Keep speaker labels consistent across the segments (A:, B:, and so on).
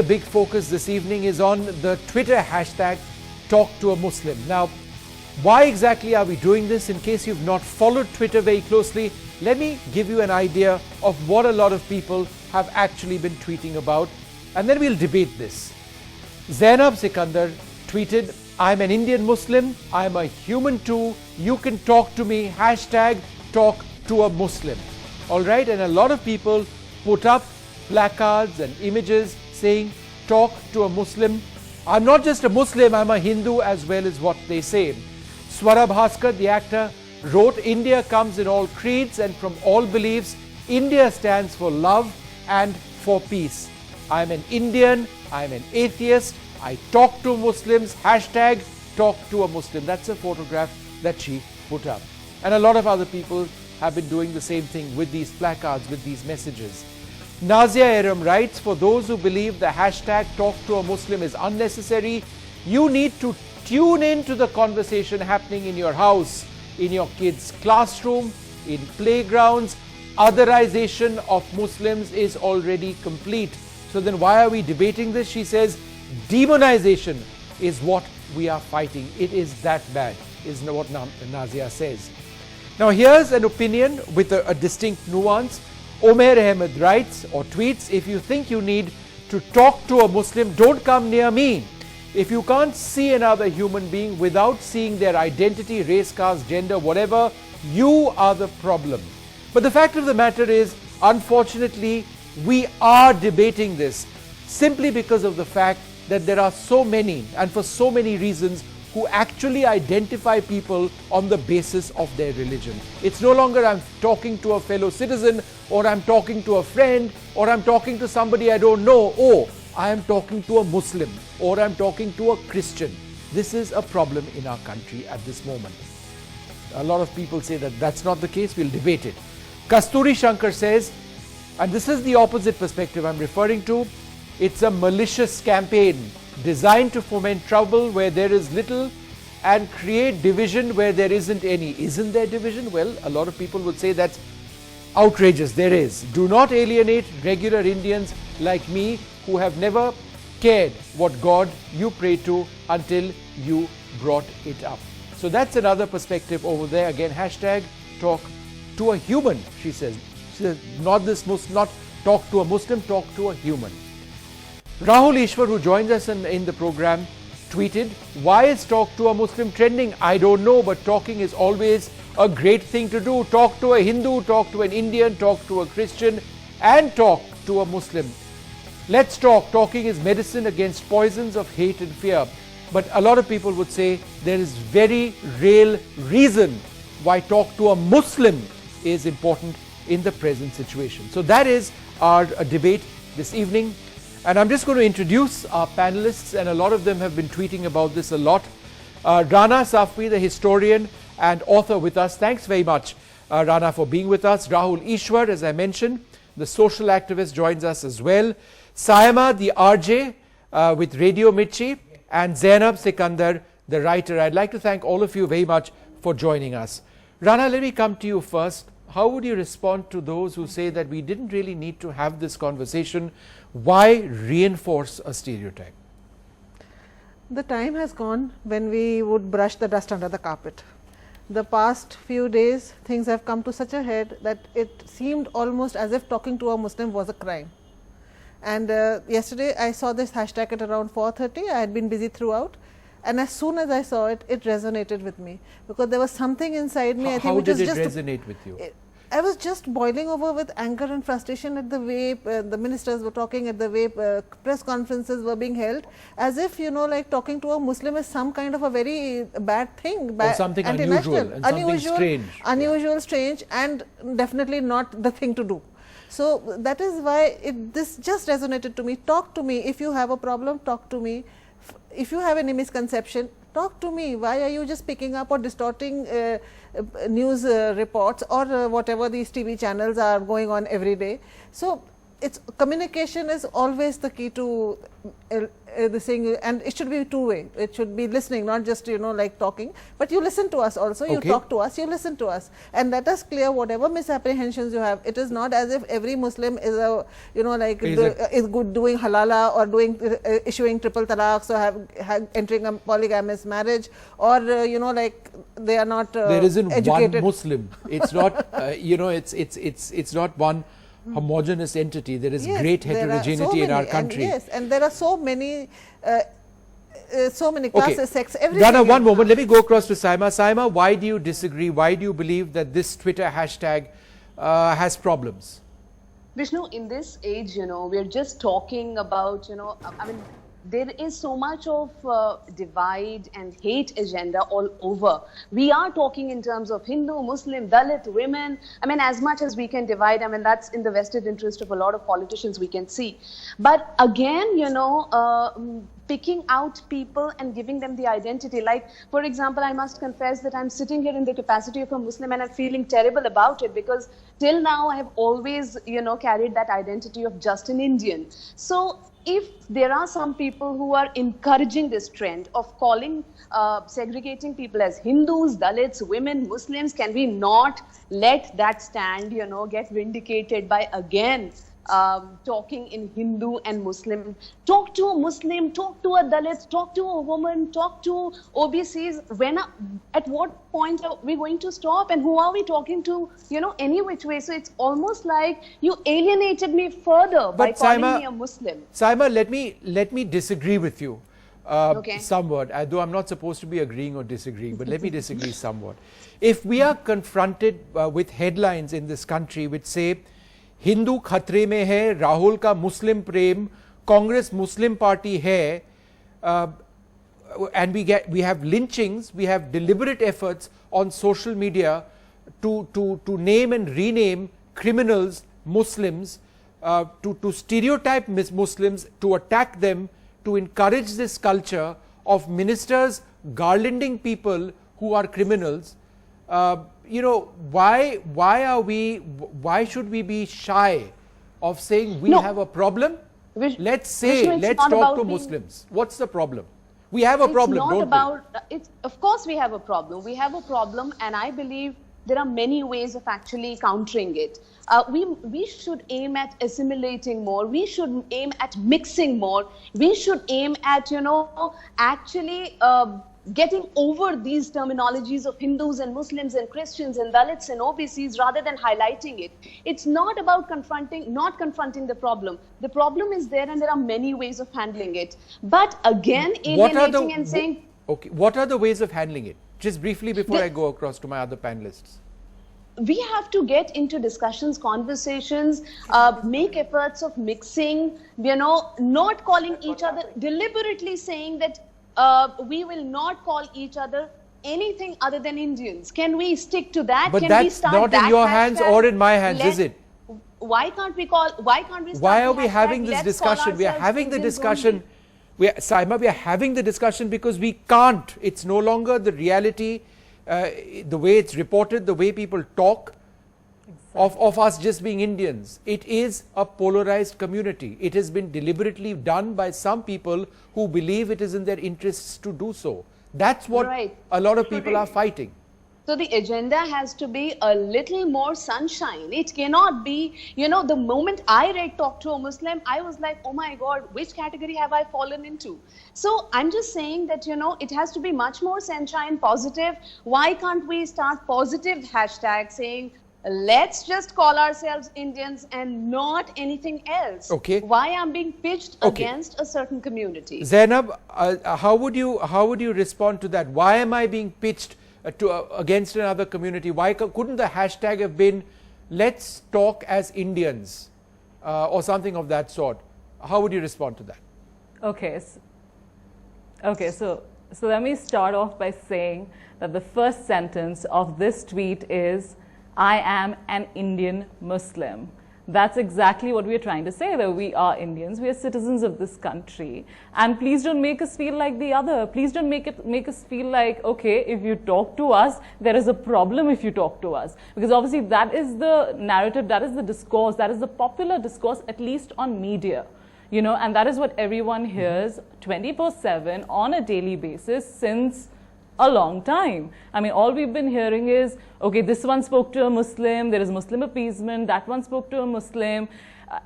A: The big focus this evening is on the Twitter hashtag TalkToAMuslim. Now, why exactly are we doing this? In case you've not followed Twitter very closely, let me give you an idea of what a lot of people have actually been tweeting about, and then we'll debate this. Zainab Sikandar tweeted, "I'm an Indian Muslim, I'm a human too, you can talk to me, hashtag TalkToAMuslim." Alright, and a lot of people put up placards and images saying, "Talk to a Muslim. I'm not just a Muslim, I'm a Hindu as well," is what they say. Swara Bhaskar, the actor, wrote, "India comes in all creeds and from all beliefs. India stands for love and for peace. I'm an Indian, I'm an atheist, I talk to Muslims, hashtag talk to a Muslim." That's a photograph that she put up. And a lot of other people have been doing the same thing with these placards, with these messages. Nazia Eram writes, "For those who believe the hashtag talk to a Muslim is unnecessary, you need to tune in to the conversation happening in your house, in your kids' classroom, in playgrounds. Otherization of Muslims is already complete. So then why are we debating this?" She says, "Demonization is what we are fighting. It is that bad," is what Nazia says. Now here's an opinion with a distinct nuance. Omer Ahmed writes or tweets, "If you think you need to talk to a Muslim, don't come near me. If you can't see another human being without seeing their identity, race, caste, gender, whatever, you are the problem." But the fact of the matter is, unfortunately, we are debating this simply because of the fact that there are so many, and for so many reasons, who actually identify people on the basis of their religion. It's no longer I'm talking to a fellow citizen, or I'm talking to a friend, or I'm talking to somebody I don't know. Oh, I am talking to a Muslim, or I'm talking to a Christian. This is a problem in our country at this moment. A lot of people say that that's not the case. We'll debate it. Kasturi Shankar says, and this is the opposite perspective I'm referring to, "It's a malicious campaign designed to foment trouble where there is little and create division where there isn't any." Isn't there division? Well, a lot of people would say that's outrageous. There is. "Do not alienate regular Indians like me who have never cared what God you pray to until you brought it up." So that's another perspective over there. Again, hashtag talk to a human, she says. She says, not talk to a Muslim, talk to a human. Rahul Ishwar, who joins us in the program, tweeted, "Why is talk to a Muslim trending? I don't know, but talking is always a great thing to do. Talk to a Hindu, talk to an Indian, talk to a Christian, and talk to a Muslim. Let's talk. Talking is medicine against poisons of hate and fear." But a lot of people would say there is very real reason why talk to a Muslim is important in the present situation. So that is our debate this evening. And I'm just going to introduce our panelists, and a lot of them have been tweeting about this a lot. Rana Safwi, the historian and author, with us. Thanks very much, Rana, for being with us. Rahul Ishwar, as I mentioned, the social activist, joins us as well. Saima, the RJ with Radio Mirchi, and Zainab Sikandar, the writer. I'd like to thank all of you very much for joining us. Rana, let me come to you first. How would you respond to those who say that we didn't really need to have this conversation? Why reinforce a stereotype?
B: The time has gone when we would brush the dust under the carpet. The past few days, things have come to such a head that it seemed almost as if talking to a Muslim was a crime. And yesterday I saw this hashtag at around 4:30. I had been busy throughout. And as soon as I saw it, it resonated with me, because there was something inside me.
A: How did it resonate with you?
B: I was just boiling over with anger and frustration at the way the ministers were talking, at the way press conferences were being held, as if, you know, like talking to a Muslim is some kind of a very bad thing.
A: Or something unusual and something strange.
B: Unusual, strange, and definitely not the thing to do. So that is why this just resonated to me. Talk to me. If you have a problem, talk to me. If you have any misconception, talk to me. Why are you just picking up or distorting news reports or whatever these TV channels are going on every day? So it's communication is always the key to this thing, and it should be two-way. It should be listening, not just like talking, but you listen to us also. You talk to us, you listen to us, and let us clear whatever misapprehensions you have. It is not as if every Muslim is a is good doing halala or doing issuing triple talaqs or entering a polygamous marriage, or like they are not
A: there isn't
B: educated.
A: One Muslim. It's not it's not one homogeneous entity. There is great heterogeneity in our country.
B: And there are so many classes, sects, everything.
A: Rana, one moment. Let me go across to Saima. Saima, why do you disagree? Why do you believe that this Twitter hashtag has problems?
C: Vishnu, in this age, we're just talking about, I mean, there is so much of divide and hate agenda all over. We are talking in terms of Hindu, Muslim, Dalit, women. I mean, as much as we can divide, I mean, that's in the vested interest of a lot of politicians we can see. But again, picking out people and giving them the identity. Like, for example, I must confess that I'm sitting here in the capacity of a Muslim and I'm feeling terrible about it, because till now I have always, carried that identity of just an Indian. So if there are some people who are encouraging this trend of calling, segregating people as Hindus, Dalits, women, Muslims, can we not let that stand, get vindicated by again talking in Hindu and Muslim? Talk to a Muslim, talk to a Dalit, talk to a woman, talk to OBCs. At what point are we going to stop, and who are we talking to, any which way? So it's almost like you alienated me further by calling me a Muslim.
A: Saima, let me disagree with you somewhat, though I'm not supposed to be agreeing or disagreeing, but let me disagree somewhat. If we are confronted with headlines in this country which say, Hindu खतरे में है, राहुल का मुस्लिम प्रेम, Congress Muslim party है, and we have lynchings, we have deliberate efforts on social media to name and rename criminals Muslims, to stereotype Muslims, to attack them, to encourage this culture of ministers garlanding people who are criminals. Why should we be shy of saying we have a problem? Let's talk to Muslims. What's the problem? We have a problem, don't we?
C: Of course we have a problem. We have a problem, and I believe there are many ways of actually countering it. We should aim at assimilating more. We should aim at mixing more. We should aim at, actually getting over these terminologies of Hindus and Muslims and Christians and Dalits and OBCs rather than highlighting it. It's not about not confronting the problem. The problem is there, and there are many ways of handling it. But again, alienating and saying...
A: Okay, what are the ways of handling it? Just briefly before I go across to my other panelists.
C: We have to get into discussions, conversations, make efforts of mixing, not calling each other, deliberately saying that we will not call each other anything other than Indians. Can we stick to that?
A: But that's not in your hands or in my hands, is it?
C: Why can't we start
A: Why are we having this discussion? We are having the discussion. Saima, we are having the discussion because we can't. It's no longer the reality, the way it's reported, the way people talk of us just being Indians. It is a polarized community. It has been deliberately done by some people who believe it is in their interests to do so. That's what a lot of people are fighting.
C: So the agenda has to be a little more sunshine. It cannot be, the moment I read Talk to a Muslim, I was like, oh my God, which category have I fallen into? So I'm just saying that, it has to be much more sunshine, positive. Why can't we start positive hashtag saying, let's just call ourselves Indians and not anything else?
A: Okay.
C: Why I'm being pitched against a certain community?
A: Zainab, how would you respond to that? Why am I being pitched against another community? Why couldn't the hashtag have been let's talk as Indians or something of that sort? How would you respond to that?
D: Okay, so let me start off by saying that the first sentence of this tweet is, I am an Indian Muslim. That's exactly what we are trying to say, that we are Indians, we are citizens of this country, and please don't make us feel like the other. Please don't make us feel like, okay, if you talk to us, there is a problem if you talk to us. Because obviously that is the narrative, that is the discourse, that is the popular discourse, at least on media. You know, and that is what everyone hears 24/7 on a daily basis since a long time. I mean, all we've been hearing is, okay, this one spoke to a Muslim, there is Muslim appeasement, that one spoke to a Muslim.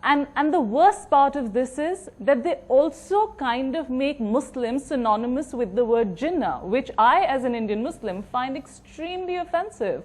D: And the worst part of this is that they also kind of make Muslims synonymous with the word Jinnah, which I, as an Indian Muslim, find extremely offensive.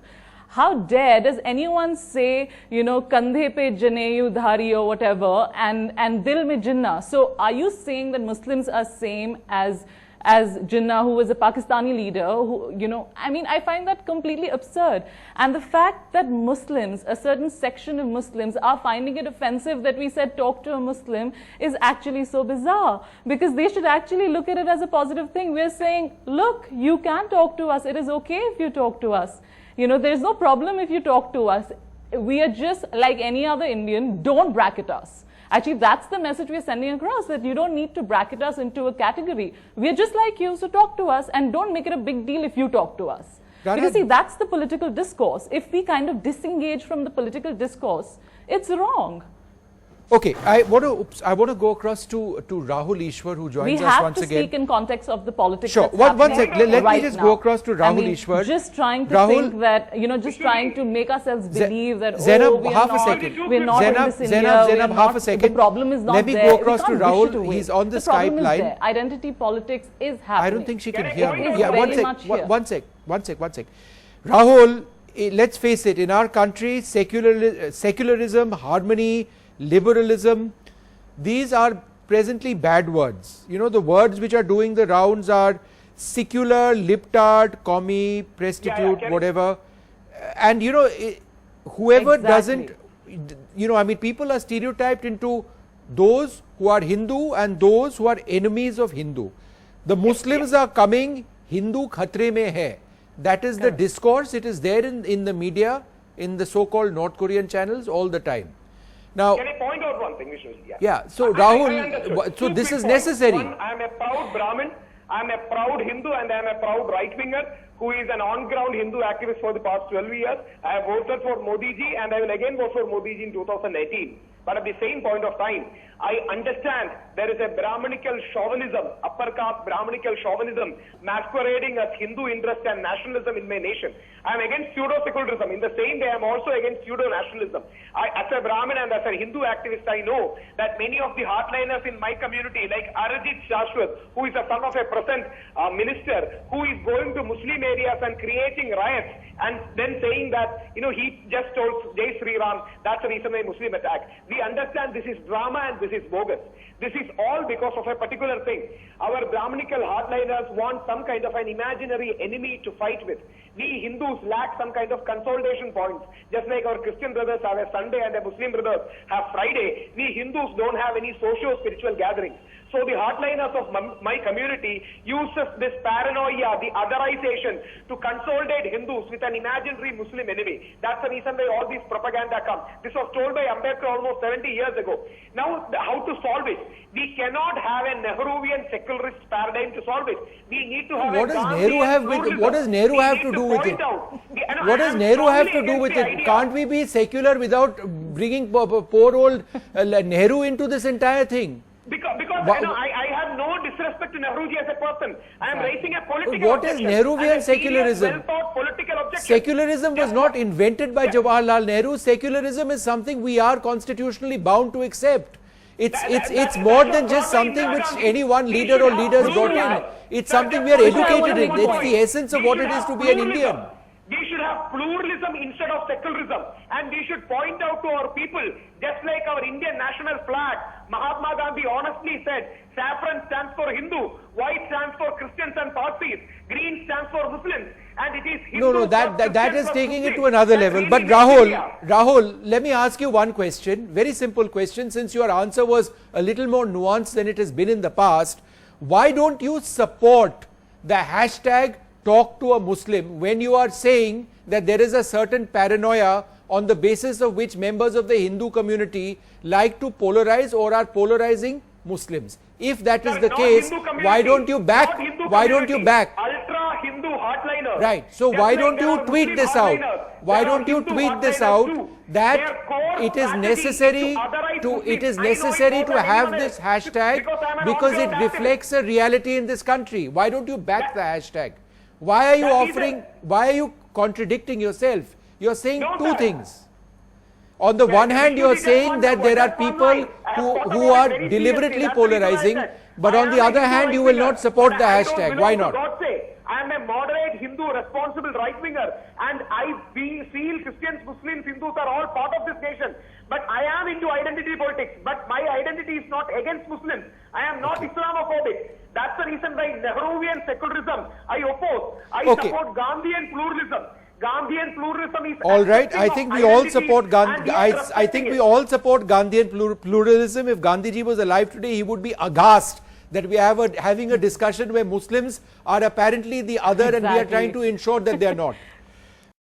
D: How dare does anyone say, you know, kandhe pe janeyu dhari or whatever, and dil mein Jinnah? So are you saying that Muslims are same as Jinnah, who was a Pakistani leader, who, you know, I mean, I find that completely absurd. And the fact that Muslims, a certain section of Muslims, are finding it offensive that we said talk to a Muslim is actually so bizarre, because they should actually look at it as a positive thing. We're saying, look, you can talk to us. It is okay if you talk to us. You know, there's no problem if you talk to us. We are just like any other Indian. Don't bracket us. Actually, that's the message we're sending across, that you don't need to bracket us into a category. We're just like you, so talk to us, and don't make it a big deal if you talk to us. Because see, that's the political discourse. If we kind of disengage from the political discourse, it's wrong.
A: Okay, I want to go across to Rahul Ishwar, who joins us once again.
D: We have to speak in context of the politics.
A: Sure, one sec. Let me just go across to Rahul Ishwar.
D: Just trying to think that, you know, just trying to make ourselves believe that,
A: Zainab,
D: we
A: half
D: are
A: a
D: not,
A: second.
D: we're not in this India.
A: Zainab, half a second.
D: The problem is not
A: there. Let me go across to Rahul. He's on the Skype line.
D: Identity politics is happening.
A: I don't think she can hear me.
D: Yeah,
A: one sec. Rahul, let's face it, in our country, secularism, harmony, liberalism, these are presently bad words. You know, the words which are doing the rounds are secular, libtard, commie, prostitute, whatever. And, you know, whoever doesn't, you know, I mean, people are stereotyped into those who are Hindu and those who are enemies of Hindu. The Muslims are coming, Hindu khatre mein hai. That is the discourse. It is there in the media, in the so-called North Korean channels all the time. Now,
E: can I point out one thing, Vishnu?
A: Yeah, so Rahul, so this is necessary.
E: One, I am a proud Brahmin, I am a proud Hindu, and I am a proud right-winger who is an on-ground Hindu activist for the past 12 years. I have voted for Modi ji, and I will again vote for Modi ji in 2018. But at the same point of time, I understand there is a Brahminical chauvinism, upper caste Brahminical chauvinism masquerading as Hindu interest and nationalism in my nation. I am against pseudo-secularism. In the same way, I am also against pseudo-nationalism. As a Brahmin and as a Hindu activist, I know that many of the hardliners in my community, like Arijit Shashwat, who is the son of a present minister, who is going to Muslim areas and creating riots, and then saying that, you know, he just told Jai Sri Ram, that's the reason why Muslim attack. We understand this is drama and this is bogus. This is all because of a particular thing. Our Brahminical hardliners want some kind of an imaginary enemy to fight with. We Hindus lack some kind of consolidation points. Just like our Christian brothers have a Sunday and the Muslim brothers have Friday, we Hindus don't have any socio-spiritual gatherings. So the hardliners of my community uses this paranoia, the otherization, to consolidate Hindus with an imaginary Muslim enemy. That's the reason why all this propaganda comes. This was told by Ambedkar almost 70 years ago. Now, how to solve it? We cannot have a Nehruvian secularist paradigm to solve it. We need to have
A: what does Nehru have to do with it? What does Nehru have to do with it? Can't we be secular without bringing poor old Nehru into this entire thing?
E: Because you know, I have no disrespect to Nehruji as a person. I am raising a political
A: What is Nehruvian secularism? Secularism was not invented by Jawaharlal Nehru. Secularism is something we are constitutionally bound to accept. It's more than just something which any one leader or leaders brought in. It's something we are educated in. It's the essence of what it is to be an Indian.
E: We should have pluralism instead of secularism, and we should point out to our people, just like our Indian national flag, Mahatma Gandhi honestly said, saffron stands for Hindu, white stands for Christians and Parsis, green stands for Muslims, and it is Hindu.
A: No, that is taking it to another level. But Rahul, let me ask you one question, very simple question, since your answer was a little more nuanced than it has been in the past. Why don't you support the hashtag Talk to a Muslim when you are saying that there is a certain paranoia on the basis of which members of the Hindu community like to polarize or are polarizing Muslims. If that is the case, why don't you back? Why don't you back?
E: Ultra Hindu hardliners.
A: Right. So why don't you tweet this out? Why don't you tweet this out that it is necessary to have this hashtag because it reflects a reality in this country? Why don't you back the hashtag? Why are you offering? Why are you contradicting yourself? You are saying two things. On the one hand, you are saying that there are people who are deliberately polarizing, but on the other hand, you will not support the hashtag. Why not?
E: I am a moderate Hindu, responsible right-winger, and I feel Christians, Muslims, Hindus are all part of this nation. But I am into identity politics. But my identity is not against Muslims. I am not Islamophobic. That's the reason why Nehruvian secularism I oppose. I support Gandhian pluralism. Gandhian pluralism is
A: all right. I think we all support Gandhi. I think we all support Gandhian pluralism. If Gandhiji was alive today, he would be aghast that we are having a discussion where Muslims are apparently the other and we are trying to ensure that they are not.